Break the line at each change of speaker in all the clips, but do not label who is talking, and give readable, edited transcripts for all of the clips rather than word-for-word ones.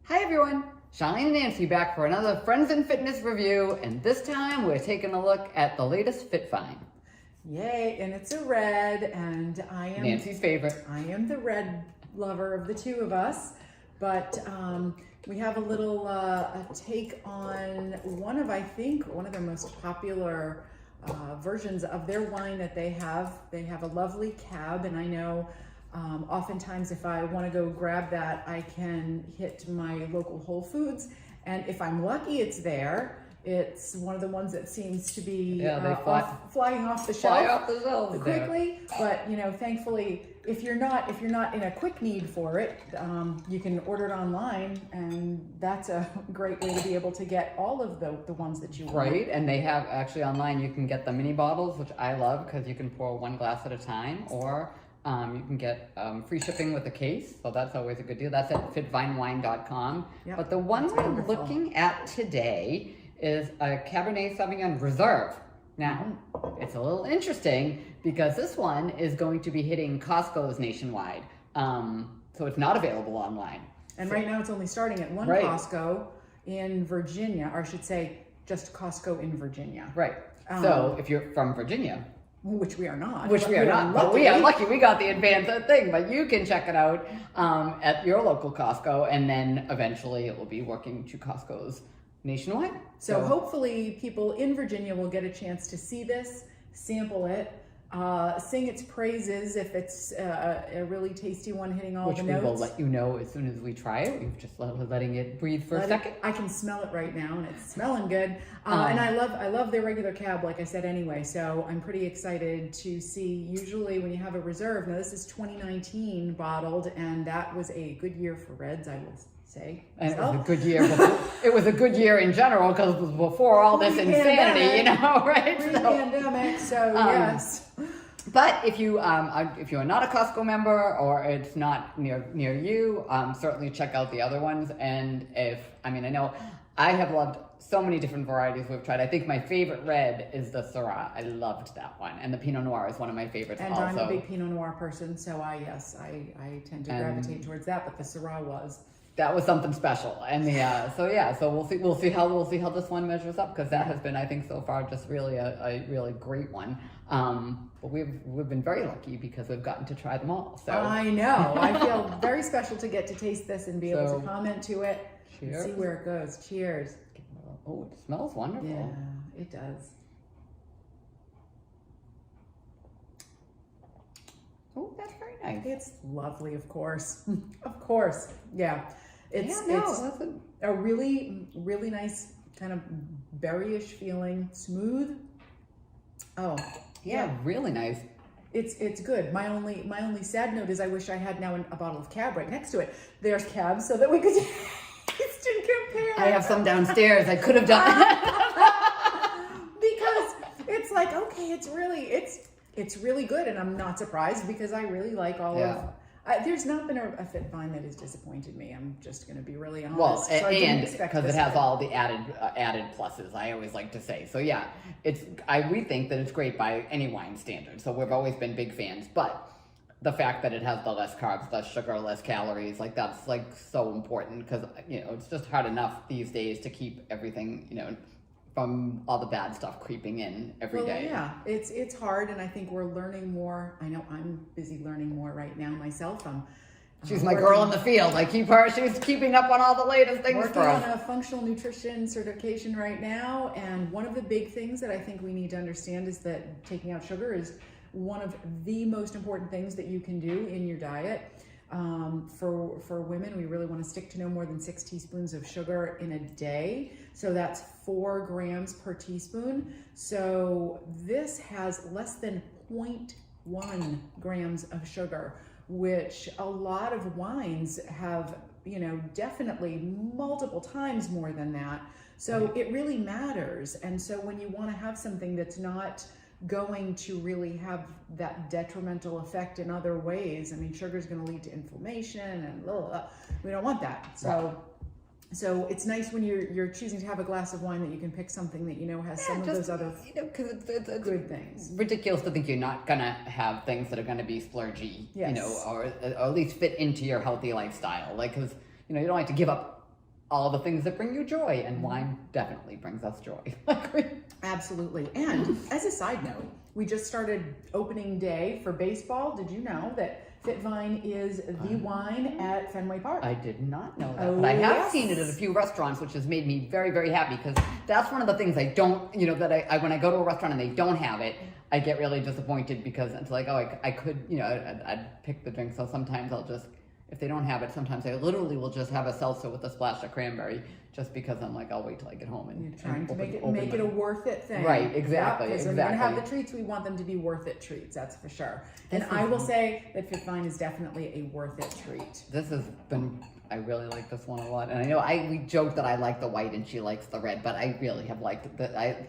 Hi everyone, Charlene and Nancy back for another Friends in Fitness review, and this time we're taking a look at the latest FitVine.
Yay, and it's a red, and I am
Nancy's favorite.
I am the red lover of the two of us, but we have a little a take on one of their most popular versions of their wine that they have. They have a lovely cab, and I know oftentimes if I want to go grab that, I can hit my local Whole Foods, and if I'm lucky, it's there. It's one of the ones that seems to be flying off the shelf quickly. But you know, thankfully, if you're not in a quick need for it, you can order it online, and that's a great way to be able to get all of the ones that you want.
Right, and they have actually online. You can get the mini bottles, which I love because you can pour one glass at a time, or you can get free shipping with a case, so that's always a good deal. That's at FitVineWine.com.
Yep,
but the one we're looking at today is a Cabernet Sauvignon Reserve. Now, it's a little interesting because this one is going to be hitting Costco's nationwide, so it's not available online.
And right now it's only starting at one Costco in Virginia, or I should say just Costco in Virginia.
Right, so if you're from Virginia,
which we are not.
But we are lucky. We got the advanced thing, but you can check it out at your local Costco, and then eventually it will be working to Costco's nationwide.
So hopefully people in Virginia will get a chance to see this, sample it, sing its praises if it's a really tasty one hitting all the notes.
Which we will let you know as soon as we try it. We've just letting it breathe for a second.
I can smell it right now, and it's smelling good. And I love their regular cab, like I said anyway, so I'm pretty excited to see. Usually when you have a reserve, now this is 2019 bottled, and that was a good year for reds, I will say.
And it was a good year. It was a good year in general because it was before all this insanity, you know, right?
Pre-pandemic, so yes.
But if you are not a Costco member or it's not near you, certainly check out the other ones. And I know I have loved so many different varieties we've tried. I think my favorite red is the Syrah. I loved that one, and the Pinot Noir is one of my favorites.
And
also.
I'm a big Pinot Noir person, so I tend to gravitate towards that. But the Syrah
that was something special, and so we'll see how this one measures up, because that has been, I think, so far just really a really great one. But we've been very lucky because we've gotten to try them all. So
I know I feel very special to get to taste this and be able to comment to it.
Cheers.
And see where it goes. Cheers.
Oh, it smells wonderful.
Yeah, it does.
Oh, that's very nice.
It's lovely, of course. Of course. Yeah. It's a really, really nice kind of berryish feeling, smooth. Oh,
yeah, really nice.
It's good. My only sad note is I wish I had now a bottle of Cab right next to it. There's Cab so that we could taste and compare.
I have some downstairs. I could have done
because it's like, okay, it's really good, and I'm not surprised because I really like all of. There's not been a FitVine that has disappointed me. I'm just going to be really honest.
Well,
so
and because it has all the added pluses, I always like to say. So yeah, we think that it's great by any wine standard. So we've always been big fans. But the fact that it has the less carbs, less sugar, less calories, that's so important, because it's just hard enough these days to keep everything from all the bad stuff creeping in every day.
Yeah, it's hard, and I think we're learning more. I know I'm busy learning more right now myself.
She's my girl in the field. I keep her. She's keeping up on all the latest things
working on a functional nutrition certification right now, and one of the big things that I think we need to understand is that taking out sugar is one of the most important things that you can do in your diet. For women, we really want to stick to no more than 6 teaspoons of sugar in a day. So that's 4 grams per teaspoon. So this has less than 0.1 grams of sugar, which a lot of wines have, definitely multiple times more than that. So it really matters. And so when you want to have something that's not going to really have that detrimental effect in other ways, sugar is going to lead to inflammation, and we don't want that. So it's nice when you're choosing to have a glass of wine that you can pick something that has some of those other
it's
good things.
Ridiculous to think you're not gonna have things that are gonna be splurgy, or at least fit into your healthy lifestyle, because you don't like to give up all the things that bring you joy, and wine definitely brings us joy.
Absolutely. And as a side note, we just started opening day for baseball. Did you know that FitVine is the wine at Fenway Park?
I did not know that,
Oh,
but I have
yes.
seen it at a few restaurants, which has made me very, very happy, because that's one of the things I don't, you know, that I when I go to a restaurant and they don't have it, I get really disappointed, because it's like, oh, I could, you know, I'd pick the drink. So sometimes I'll just, if they don't have it, sometimes I literally will just have a seltzer with a splash of cranberry, just because I'm like, I'll wait till I get home and
You're trying to
open
make it a worth it thing.
Right, exactly,
Because when we're gonna have
exactly.
the treats, we want them to be worth it treats, that's for sure.
This
And I
is-
will say that FitVine is definitely a worth it treat.
This has been, I really like this one a lot. And I know we joke that I like the white and she likes the red, but I really have liked it.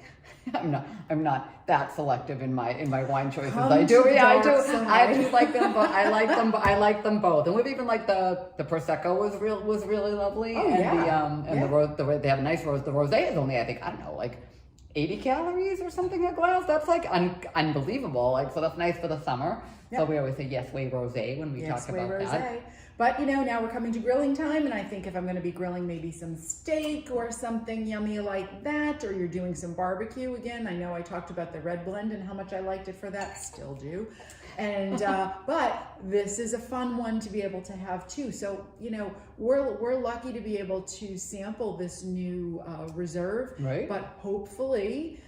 I'm not that selective in my wine choices.
Come
I do,
to the
yeah, I do.
dark side.
I do like them, but I like them both. And we've even like the Prosecco was really lovely.
Oh,
and
yeah.
the rose, they have a nice rose. The rosé is only, I think, I don't know, like 80 calories or something a glass. That's like unbelievable. Like, so that's nice for the summer.
Yep.
So we always say yes way rosé when we
Yes,
talk
way
about
rosé.
that.
But you know, now we're coming to grilling time, and I think if I'm going to be grilling maybe some steak or something yummy like that, or you're doing some barbecue again, I know I talked about the red blend and how much I liked it for that, still do. And but this is a fun one to be able to have too. So you know, we're lucky to be able to sample this new reserve,
Right.
But hopefully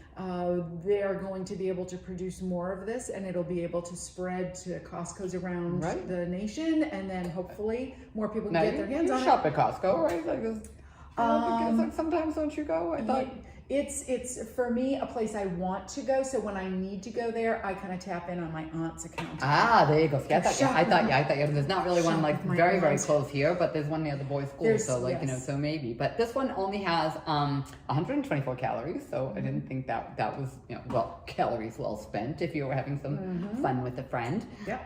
they are going to be able to produce more of this, and it'll be able to spread to Costco's around
Right.
the nation, and then hopefully more people can
Now,
get their hands
you
on
shop
it.
at Costco, right? Like, sometimes don't you go? I thought.
It's for me a place I want to go. So when I need to go there, I kind of tap in on my aunt's account.
Ah, there you go. See, I thought there's not really one
Shop
like
with my
very
aunt.
close here, but there's one near the boys' school.
There's-
So like, you know,
yes.
so maybe. But this one only has 124 calories, so I didn't think that was, you know, well, calories well spent if you were having some fun with a friend.
Yep.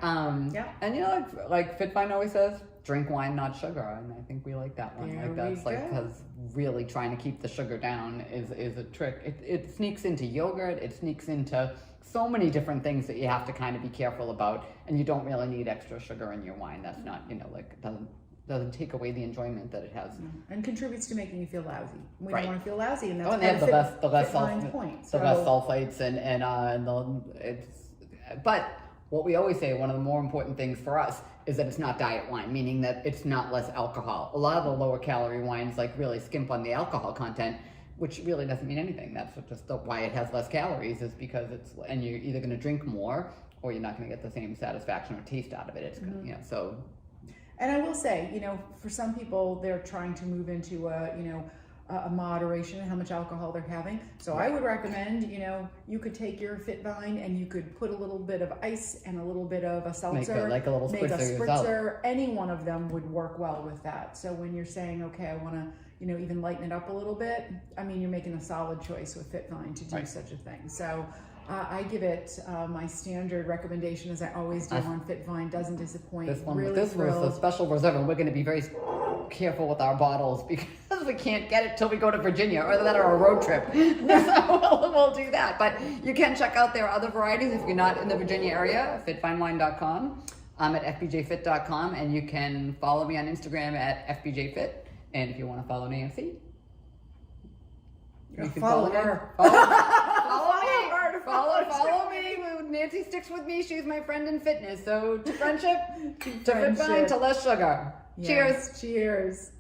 Yep.
And you know, like FitVine always says, drink wine, not sugar, and I think we like that one.
There
Like that's
we
like,
go.
because really trying to keep the sugar down is a trick. It sneaks into yogurt. It sneaks into so many different things that you have to kind of be careful about, and you don't really need extra sugar in your wine. That's not, you know, like doesn't take away the enjoyment that it has.
And contributes to making you feel lousy. We
Right.
don't want to feel lousy, and that's
Oh, and they have the less
FitVine's
sulfates,
point.
the less sulfates, and it's. But what we always say, one of the more important things for us is that it's not diet wine, meaning that it's not less alcohol. A lot of the lower calorie wines like really skimp on the alcohol content, which really doesn't mean anything. That's just why it has less calories, is because and you're either going to drink more or you're not going to get the same satisfaction or taste out of it. It's you know, so.
And I will say, you know, for some people, they're trying to move into a moderation in how much alcohol they're having. So I would recommend, you know, you could take your FitVine and you could put a little bit of ice and a little bit of a seltzer.
Make a little
Make a
spritzer yourself.
spritzer. Any one of them would work well with that. So when you're saying, okay, I want to, you know, even lighten it up a little bit, I mean, you're making a solid choice with FitVine to do
Right.
such a thing. So I give it my standard recommendation, as I always do on FitVine. Doesn't disappoint.
This one,
really
this was a
thrilled.
special reserve, and we're going to be very careful with our bottles because we can't get it till we go to Virginia or that or a road trip. So we'll do that. But you can check out their other varieties if you're not in the Virginia area. FitVineWine.com. I'm at FBJFit.com, and you can follow me on Instagram at FBJFit. And if you want to follow Nancy, you can
Follow
me.
her.
Follow me. Nancy sticks with me. She's my friend in fitness. So to friendship, to FitVine, to less sugar.
Yes.
Cheers.
Cheers.